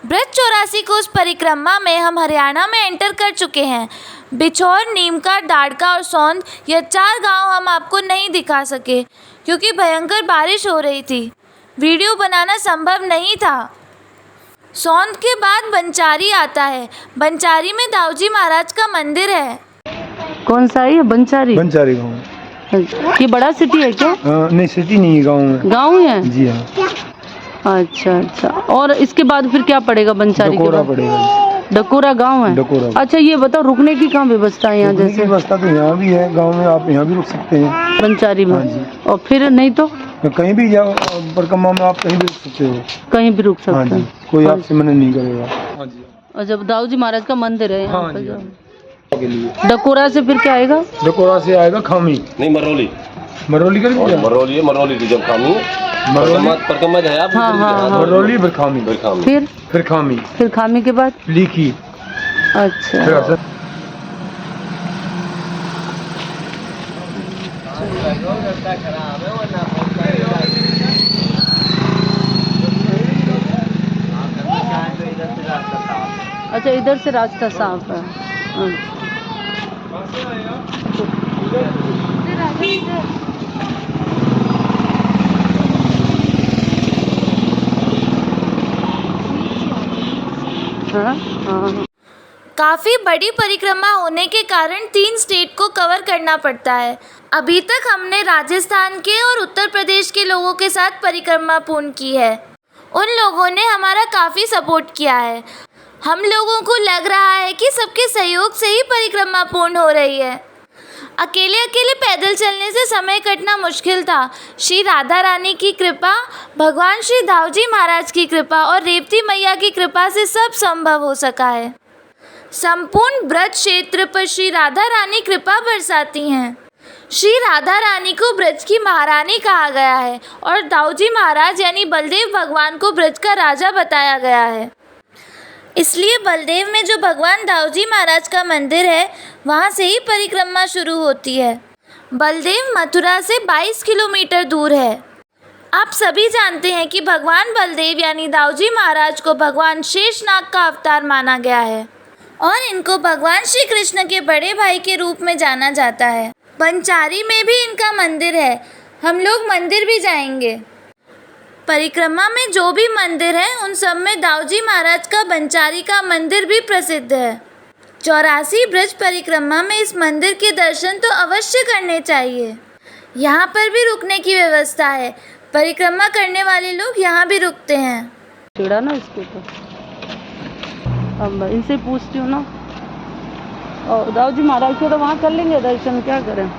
ब्रज 84 कोस परिक्रमा में हम हरियाणा में एंटर कर चुके हैं। बिछौर, नीमका, डाड़का और सौंध ये 4 गांव हम आपको नहीं दिखा सके क्योंकि भयंकर बारिश हो रही थी। वीडियो बनाना संभव नहीं था। सौंध के बाद बंचारी आता है। बंचारी में दाऊजी महाराज का मंदिर है। कौन सा है ये? बंचारी। बंचारी गाँव। ये बड़ा सिटी है क्या? नहीं, सिटी नहीं है, गाँव है। गाँव है जी हाँ। अच्छा अच्छा। और इसके बाद फिर क्या पड़ेगा? बंचारी के बाद पड़ेगा। डकोरा गांव है। डकोरा। अच्छा, ये बताओ रुकने की कहाँ व्यवस्था है यहाँ? जैसे व्यवस्था तो यहाँ भी है, गांव में आप यहाँ भी रुक सकते हैं, बंचारी में। हाँ जी। और फिर नहीं तो कहीं भी जाओ परिक्रमा में, आप कहीं भी रुक सकते हो। कहीं भी रुक सकते हाँ हैं। जी, कोई आपसे मना नहीं करेगा। हाँ जी। और जब दाऊजी महाराज का मंदिर है यहाँ पर के लिए। डकोरा से फिर क्या आएगा? डकोरा से आएगा खामी। नहीं, मरौली। मरौली कर दिया? मरौली है, मरौली की जब खामी परिक्रमा है आप। हाँ हाँ। मरौली फिर खामी। फिर खामी। फिर खामी के बाद लीखी। अच्छा। अच्छा, इधर से रास्ता साफ है। हाँ। काफ़ी बड़ी परिक्रमा होने के कारण 3 स्टेट को कवर करना पड़ता है। अभी तक हमने राजस्थान के और उत्तर प्रदेश के लोगों के साथ परिक्रमा पूर्ण की है। उन लोगों ने हमारा काफ़ी सपोर्ट किया है। हम लोगों को लग रहा है कि सबके सहयोग से ही परिक्रमा पूर्ण हो रही है। अकेले अकेले पैदल चलने से समय कटना मुश्किल था। श्री राधा रानी की कृपा, भगवान श्री दाऊजी महाराज की कृपा और रेवती मैया की कृपा से सब संभव हो सका है। संपूर्ण ब्रज क्षेत्र पर श्री राधा रानी कृपा बरसाती हैं। श्री राधा रानी को ब्रज की महारानी कहा गया है और दाऊजी महाराज यानी बलदेव भगवान को ब्रज का राजा बताया गया है। इसलिए बलदेव में जो भगवान दाऊजी महाराज का मंदिर है, वहाँ से ही परिक्रमा शुरू होती है। बलदेव मथुरा से 22 किलोमीटर दूर है। आप सभी जानते हैं कि भगवान बलदेव यानी दाऊजी महाराज को भगवान शेषनाग का अवतार माना गया है और इनको भगवान श्री कृष्ण के बड़े भाई के रूप में जाना जाता है। बंचारी में भी इनका मंदिर है। हम लोग मंदिर भी जाएंगे। परिक्रमा में जो भी मंदिर हैं, उन सब में दाऊजी महाराज का बंचारी का मंदिर भी प्रसिद्ध है। 84 ब्रज परिक्रमा में इस मंदिर के दर्शन तो अवश्य करने चाहिए। यहाँ पर भी रुकने की व्यवस्था है। परिक्रमा करने वाले लोग यहाँ भी रुकते हैं। चिड़ा ना इसके ऊपर। अब इनसे पूछती हूँ ना। और दाऊजी महाराज के तो वहाँ कर लेंगे दर्शन, क्या करें।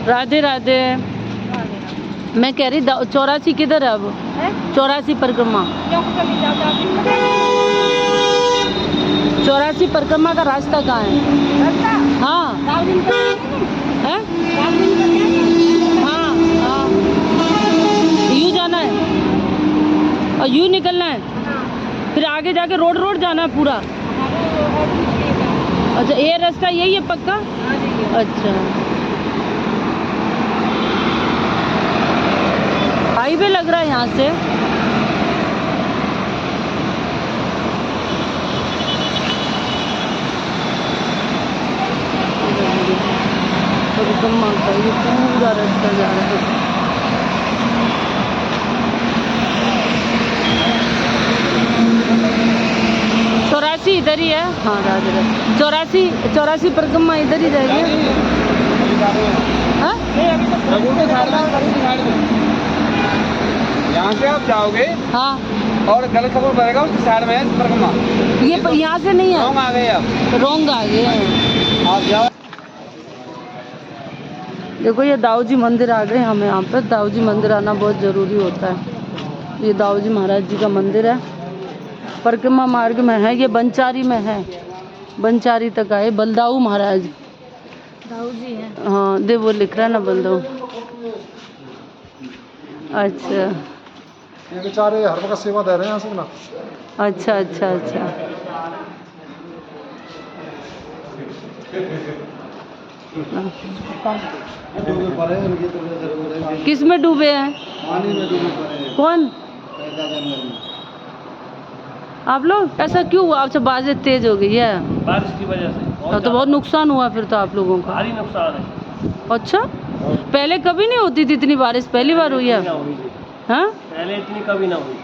राधे राधे। मैं कह रही 84 किधर है अब? 84 परिक्रमा। 84 परिक्रमा का रास्ता कहाँ है? हाँ है? हाँ हाँ, यूँ जाना है और यूँ निकलना है, फिर आगे जाके रोड जाना है पूरा। अच्छा, ये रास्ता यही है पक्का? अच्छा, हाईवे लग रहा है यहाँ से। परिक्रमा का ये पूरा रास्ता जा रहा है। चौरासी इधर ही है। हाँ, राधे राधे। 84 परिक्रमा इधर ही जाएगी। हाँ, यहाँ से आप जाओगे। हाँ, और गलत खबर पड़ेगा, उसकी साइड में है परिक्रमा। ये यहाँ से नहीं है। रॉन्ग आ गए आप। रोंग आ गए। आप जाओ। देखो, ये दाऊजी मंदिर आ गए हमें। यहाँ पर दाऊजी मंदिर आना बहुत ज़रूरी होता है। ये दाऊजी महाराज जी का मंदिर है। परिक्रमा मार्ग में है। ये बंचारी में है। बंचारी तक आए। बलदाऊ महाराज दाऊजी है। हाँ, दे वो लिख रहा है ना, बलदाऊ। अच्छा, ये बेचारे हर वक्त सेवा दे रहे हैं यहाँ से ना। अच्छा अच्छा अच्छा। किस में डूबे हैं? कौन? आप लोग? ऐसा क्यों हुआ? आपसे बारिश तेज हो गई है? बारिश की वजह से तो बहुत नुकसान हुआ फिर तो आप लोगों का। भारी नुकसान है। अच्छा, पहले कभी नहीं होती थी इतनी बारिश, पहली बार हुई है? हाँ, पहले इतनी कभी ना हुई।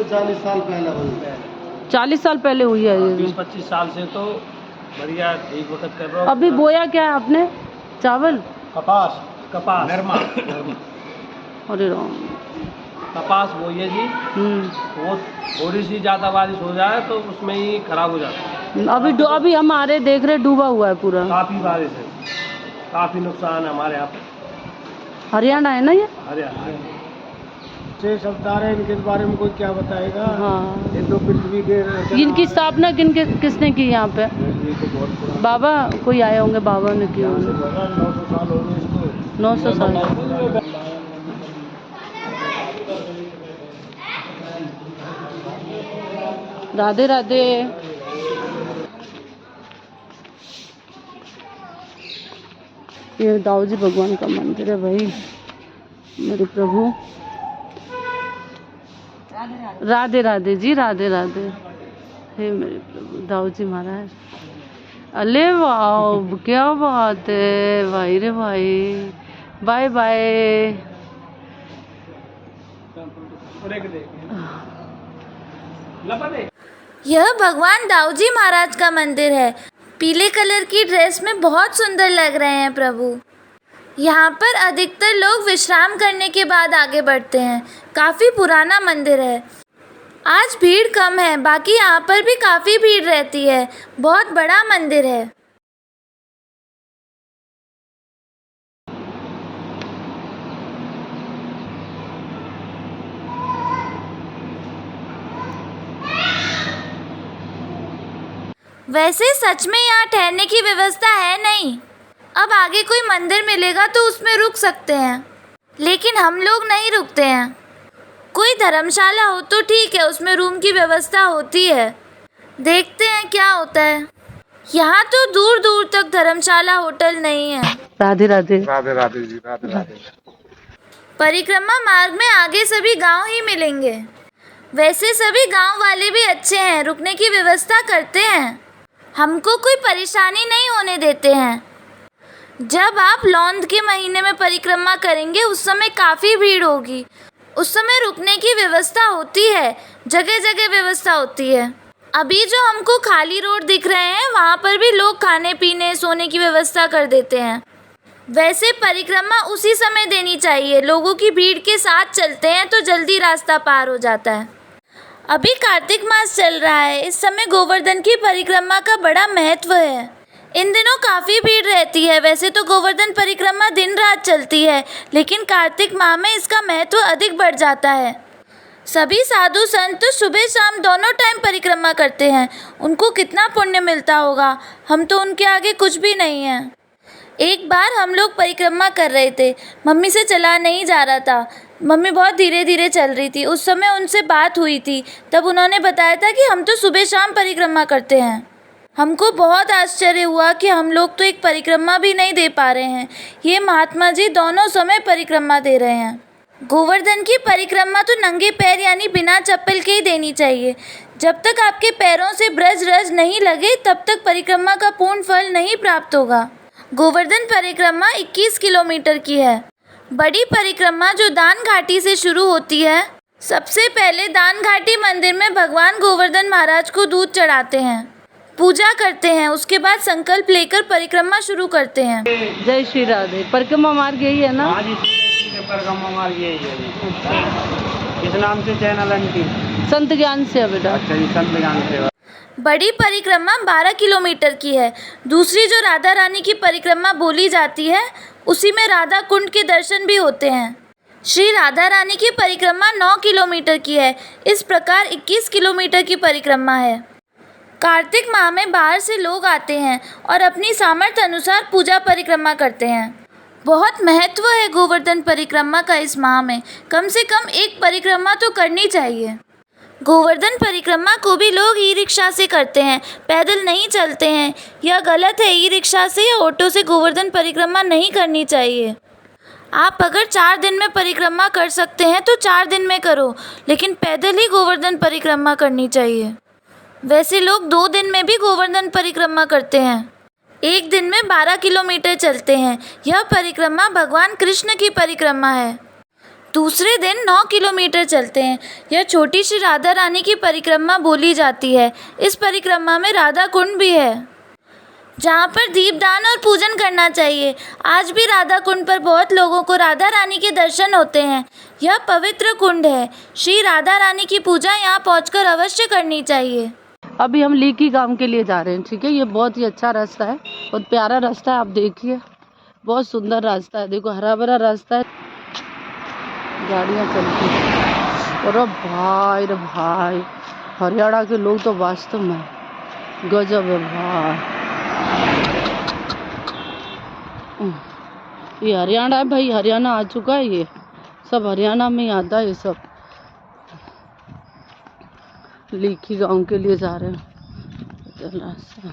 40 साल पहले हुई। 40 साल पहले हुई है ये। 20-25 साल से तो बढ़िया एक वक्त कर रहा हूँ। अभी बोया क्या है आपने? चावल? कपास नरमा अरे राम। कपास वो है जी, वो थोड़ी सी ज़्यादा बारिश हो जाए तो उसमें ही खराब हो जाता है। अभी हम आ रहे देख रहे डूबा हुआ है पूरा। काफ़ी बारिश है, काफ़ी नुकसान है हमारे यहाँ पे। हरियाणा है ना ये? हरियाणा छह सप्ताह है, इनके बारे में कोई क्या बताएगा। हाँ। ये तो पृथ्वी के इनकी स्थापना किसने की यहाँ पे? बाबा कोई आए होंगे, बाबा ने की होंगे। 900 साल हो गए इसको। 900 साल। राधे राधे। ये दाऊ जी भगवान का मंदिर है भाई, मेरे प्रभु। राधे राधे जी, राधे राधे। हे मेरे प्रभु दाऊ जी महाराज। अरे वाह, क्या बात है भाई रे भाई। Bye bye. यह भगवान दाऊ जी महाराज का मंदिर है। पीले कलर की ड्रेस में बहुत सुंदर लग रहे हैं प्रभु। यहाँ पर अधिकतर लोग विश्राम करने के बाद आगे बढ़ते हैं। काफ़ी पुराना मंदिर है। आज भीड़ कम है, बाकी यहाँ पर भी काफ़ी भीड़ रहती है। बहुत बड़ा मंदिर है। वैसे सच में यहाँ ठहरने की व्यवस्था है नहीं। अब आगे कोई मंदिर मिलेगा तो उसमें रुक सकते हैं, लेकिन हम लोग नहीं रुकते हैं। कोई धर्मशाला हो तो ठीक है, उसमें रूम की व्यवस्था होती है। देखते हैं क्या होता है। यहाँ तो दूर दूर तक धर्मशाला होटल नहीं है। राधे राधे। राधे राधे जी, राधे राधे। परिक्रमा मार्ग में आगे सभी गांव ही मिलेंगे। वैसे सभी गांव वाले भी अच्छे हैं, रुकने की व्यवस्था करते हैं। हमको कोई परेशानी नहीं होने देते हैं। जब आप लौंद के महीने में परिक्रमा करेंगे उस समय काफ़ी भीड़ होगी। उस समय रुकने की व्यवस्था होती है, जगह जगह व्यवस्था होती है। अभी जो हमको खाली रोड दिख रहे हैं वहाँ पर भी लोग खाने पीने सोने की व्यवस्था कर देते हैं। वैसे परिक्रमा उसी समय देनी चाहिए। लोगों की भीड़ के साथ चलते हैं तो जल्दी रास्ता पार हो जाता है। अभी कार्तिक मास चल रहा है। इस समय गोवर्धन की परिक्रमा का बड़ा महत्व है। इन दिनों काफ़ी भीड़ रहती है। वैसे तो गोवर्धन परिक्रमा दिन रात चलती है, लेकिन कार्तिक माह में इसका महत्व अधिक बढ़ जाता है। सभी साधु संत सुबह शाम दोनों टाइम परिक्रमा करते हैं। उनको कितना पुण्य मिलता होगा। हम तो उनके आगे कुछ भी नहीं हैं। एक बार हम लोग परिक्रमा कर रहे थे, मम्मी से चला नहीं जा रहा था। मम्मी बहुत धीरे धीरे चल रही थी। उस समय उनसे बात हुई थी, तब उन्होंने बताया था कि हम तो सुबह शाम परिक्रमा करते हैं। हमको बहुत आश्चर्य हुआ कि हम लोग तो एक परिक्रमा भी नहीं दे पा रहे हैं। ये महात्मा जी दोनों समय परिक्रमा दे रहे हैं। गोवर्धन की परिक्रमा तो नंगे पैर यानी बिना चप्पल के ही देनी चाहिए। जब तक आपके पैरों से ब्रज रज नहीं लगे तब तक परिक्रमा का पूर्ण फल नहीं प्राप्त होगा। गोवर्धन परिक्रमा 21 किलोमीटर की है। बड़ी परिक्रमा जो दान घाटी से शुरू होती है। सबसे पहले दान घाटी मंदिर में भगवान गोवर्धन महाराज को दूध चढ़ाते हैं, पूजा करते हैं। उसके बाद संकल्प लेकर परिक्रमा शुरू करते हैं। जय श्री राधे। परिक्रमा मार्ग यही है ना? हाँ जी, परिक्रमा मार्ग यही है। इस नाम से चैनल आंटी। संत ज्ञान से है बेटा। अच्छा जी, संत ज्ञान से। बड़ी परिक्रमा 12 किलोमीटर की है। दूसरी जो राधा रानी की परिक्रमा बोली जाती है, उसी में राधा कुंड के दर्शन भी होते हैं। श्री राधा रानी की परिक्रमा 9 किलोमीटर की है। इस प्रकार 21 किलोमीटर की परिक्रमा है। कार्तिक माह में बाहर से लोग आते हैं और अपनी सामर्थ्य अनुसार पूजा परिक्रमा करते हैं। बहुत महत्व है गोवर्धन परिक्रमा का। इस माह में कम से कम एक परिक्रमा तो करनी चाहिए। गोवर्धन परिक्रमा को भी लोग ई रिक्शा से करते हैं, पैदल नहीं चलते हैं। यह गलत है। ई रिक्शा से या ऑटो से गोवर्धन परिक्रमा नहीं करनी चाहिए। आप अगर 4 दिन में परिक्रमा कर सकते हैं तो 4 दिन में करो, लेकिन पैदल ही गोवर्धन परिक्रमा करनी चाहिए। वैसे लोग 2 दिन में भी गोवर्धन परिक्रमा करते हैं। एक दिन में 12 किलोमीटर चलते हैं। यह परिक्रमा भगवान कृष्ण की परिक्रमा है। दूसरे दिन 9 किलोमीटर चलते हैं। यह छोटी सी राधा रानी की परिक्रमा बोली जाती है। इस परिक्रमा में राधा कुंड भी है, जहाँ पर दीपदान और पूजन करना चाहिए। आज भी राधा कुंड पर बहुत लोगों को राधा रानी के दर्शन होते हैं। यह पवित्र कुंड है। श्री राधा रानी की पूजा यहाँ पहुँचकर अवश्य करनी चाहिए। अभी हम लीकी गांव के लिए जा रहे हैं, ठीक है। ये बहुत ही अच्छा रास्ता है, बहुत प्यारा रास्ता है। आप देखिए, बहुत सुंदर रास्ता है। देखो, हरा भरा रास्ता है, गाड़ियाँ चलती हैं। और भाई रे भाई, हरियाणा के लोग तो वास्तव में गजब है भाई। ये हरियाणा है भाई, हरियाणा आ चुका है। ये सब हरियाणा में ही आता है। ये सब लीकी गांव के लिए जा रहे हैं, रास्ता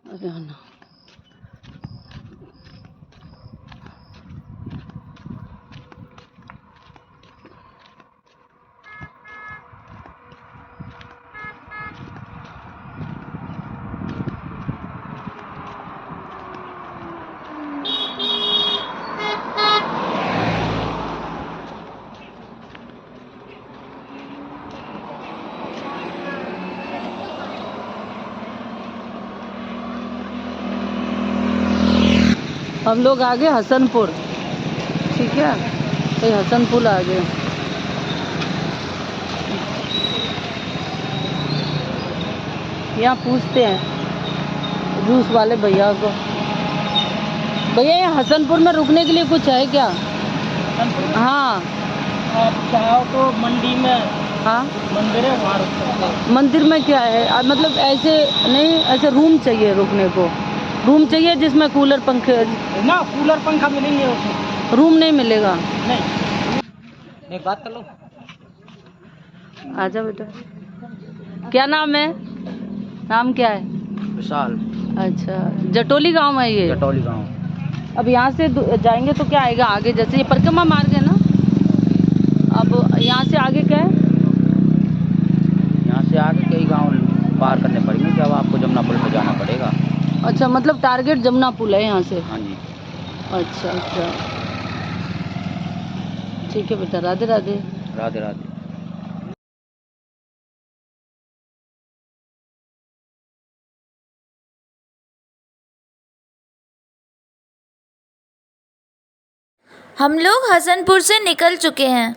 हरियाणा। हम लोग आ गए हसनपुर, ठीक है। ये हसनपुर आ गए। यहाँ पूछते हैं जूस वाले भैया को, भैया ये हसनपुर में रुकने के लिए कुछ है क्या? हाँ, आप चाहो तो मंडी में हाँ मंदिर है, वहाँ रुक सकते हैं। मंदिर में क्या है? मतलब ऐसे नहीं, ऐसे रूम चाहिए रुकने को। रूम चाहिए जिसमें कूलर पंखे ना, कूलर पंखा मिलेंगे उसमें, रूम नहीं मिलेगा। नहीं। एक बात कर लो, आजा बेटा। क्या नाम है? नाम क्या है? विशाल। अच्छा, जटोली गांव है ये? जटोली गांव। अब यहाँ से जाएंगे तो क्या आएगा आगे? जैसे ये परिक्रमा मार्ग है ना, अब यहाँ से आगे क्या है? यहाँ से आगे कई गांव पार करने पड़ेंगे, जब आपको जमुना पुल पे जाना पड़ेगा। अच्छा, मतलब टारगेट जमुना पुल है यहाँ से? हाँ जी। अच्छा अच्छा, ठीक है बेटा। राधे राधे। राधे राधे। हम लोग हसनपुर से निकल चुके हैं।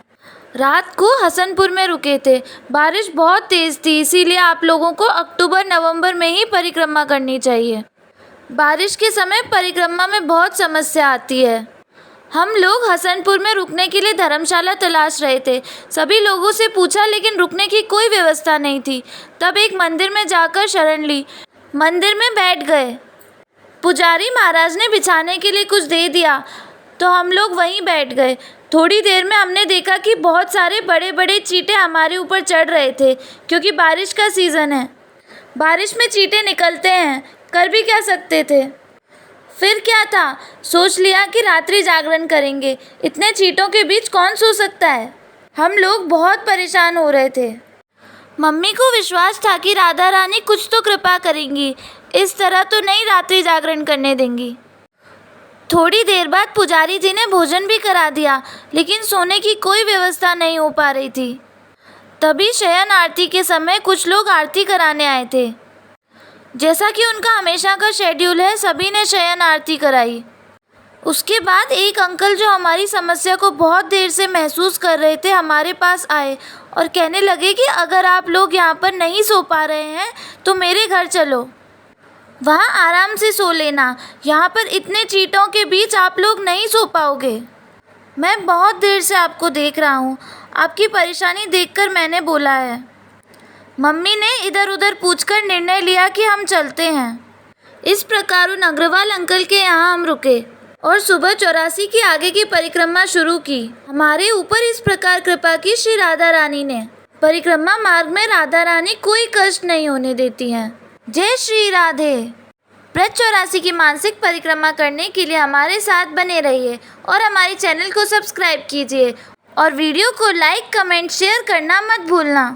रात को हसनपुर में रुके थे। बारिश बहुत तेज़ थी, इसीलिए आप लोगों को अक्टूबर नवंबर में ही परिक्रमा करनी चाहिए। बारिश के समय परिक्रमा में बहुत समस्या आती है। हम लोग हसनपुर में रुकने के लिए धर्मशाला तलाश रहे थे। सभी लोगों से पूछा, लेकिन रुकने की कोई व्यवस्था नहीं थी। तब एक मंदिर में जाकर शरण ली। मंदिर में बैठ गए। पुजारी महाराज ने बिछाने के लिए कुछ दे दिया, तो हम लोग वहीं बैठ गए। थोड़ी देर में हमने देखा कि बहुत सारे बड़े बड़े चींटे हमारे ऊपर चढ़ रहे थे, क्योंकि बारिश का सीज़न है। बारिश में चींटे निकलते हैं, कर भी क्या सकते थे। फिर क्या था, सोच लिया कि रात्रि जागरण करेंगे। इतने चींटों के बीच कौन सो सकता है। हम लोग बहुत परेशान हो रहे थे। मम्मी को विश्वास था कि राधा रानी कुछ तो कृपा करेंगी, इस तरह तो नहीं रात्रि जागरण करने देंगी। थोड़ी देर बाद पुजारी जी ने भोजन भी करा दिया, लेकिन सोने की कोई व्यवस्था नहीं हो पा रही थी। तभी शयन आरती के समय कुछ लोग आरती कराने आए थे। जैसा कि उनका हमेशा का शेड्यूल है, सभी ने शयन आरती कराई। उसके बाद एक अंकल जो हमारी समस्या को बहुत देर से महसूस कर रहे थे, हमारे पास आए और कहने लगे कि अगर आप लोग यहाँ पर नहीं सो पा रहे हैं तो मेरे घर चलो, वहाँ आराम से सो लेना। यहाँ पर इतने चींटों के बीच आप लोग नहीं सो पाओगे। मैं बहुत देर से आपको देख रहा हूँ, आपकी परेशानी देखकर मैंने बोला है। मम्मी ने इधर उधर पूछकर निर्णय लिया कि हम चलते हैं। इस प्रकार उन अग्रवाल अंकल के यहाँ हम रुके और सुबह 84 की आगे की परिक्रमा शुरू की। हमारे ऊपर इस प्रकार कृपा की श्री राधा रानी ने। परिक्रमा मार्ग में राधा रानी कोई कष्ट नहीं होने देती हैं। जय श्री राधे। ब्रज 84 की मानसिक परिक्रमा करने के लिए हमारे साथ बने रहिए और हमारे चैनल को सब्सक्राइब कीजिए और वीडियो को लाइक, कमेंट, शेयर करना मत भूलना।